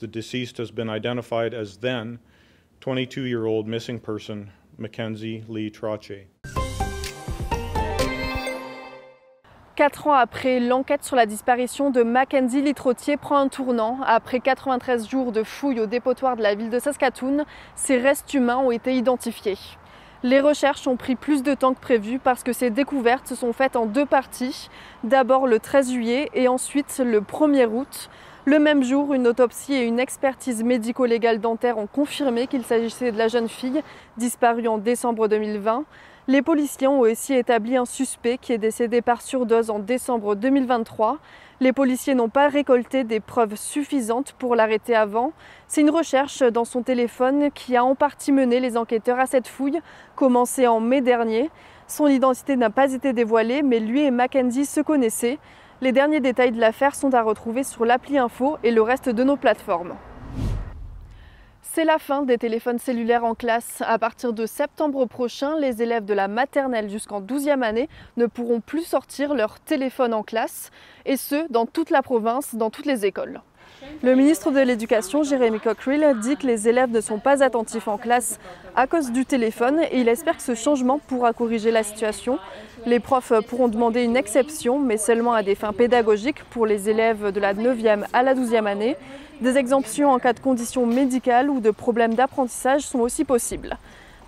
The deceased has been identified as then 22-year-old missing person Mackenzie Lee Trottier. 4 ans après, l'enquête sur la disparition de Mackenzie Lee Trottier prend un tournant. Après 93 jours de fouilles au dépotoir de la ville de Saskatoon, ses restes humains ont été identifiés. Les recherches ont pris plus de temps que prévu parce que ces découvertes se sont faites en 2 parties. D'abord le 13 juillet et ensuite le 1er août. Le même jour, une autopsie et une expertise médico-légale dentaire ont confirmé qu'il s'agissait de la jeune fille disparue en décembre 2020. Les policiers ont aussi établi un suspect qui est décédé par surdose en décembre 2023. Les policiers n'ont pas récolté des preuves suffisantes pour l'arrêter avant. C'est une recherche dans son téléphone qui a en partie mené les enquêteurs à cette fouille, commencée en mai dernier. Son identité n'a pas été dévoilée, mais lui et Mackenzie se connaissaient. Les derniers détails de l'affaire sont à retrouver sur l'appli Info et le reste de nos plateformes. C'est la fin des téléphones cellulaires en classe. À partir de septembre prochain, les élèves de la maternelle jusqu'en 12e année ne pourront plus sortir leur téléphone en classe, et ce, dans toute la province, dans toutes les écoles. Le ministre de l'Éducation, Jeremy Cockerill, dit que les élèves ne sont pas attentifs en classe à cause du téléphone et il espère que ce changement pourra corriger la situation. Les profs pourront demander une exception, mais seulement à des fins pédagogiques pour les élèves de la 9e à la 12e année. Des exemptions en cas de conditions médicales ou de problèmes d'apprentissage sont aussi possibles.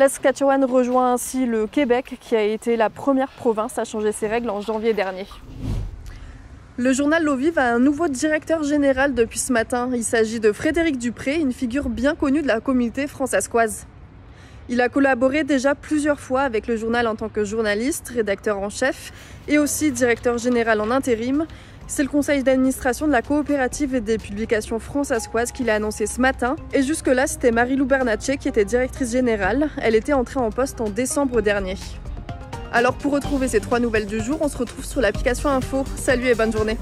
La Saskatchewan rejoint ainsi le Québec, qui a été la première province à changer ses règles en janvier dernier. Le journal L'Eau Vive a un nouveau directeur général depuis ce matin. Il s'agit de Frédéric Dupré, une figure bien connue de la communauté fransaskoise. Il a collaboré déjà plusieurs fois avec le journal en tant que journaliste, rédacteur en chef et aussi directeur général en intérim. C'est le conseil d'administration de la coopérative et des publications fransaskoises qui l'a annoncé ce matin. Et jusque-là, c'était Marie-Lou Bernatchez qui était directrice générale. Elle était entrée en poste en décembre dernier. Alors pour retrouver ces 3 nouvelles du jour, on se retrouve sur l'application Info. Salut et bonne journée.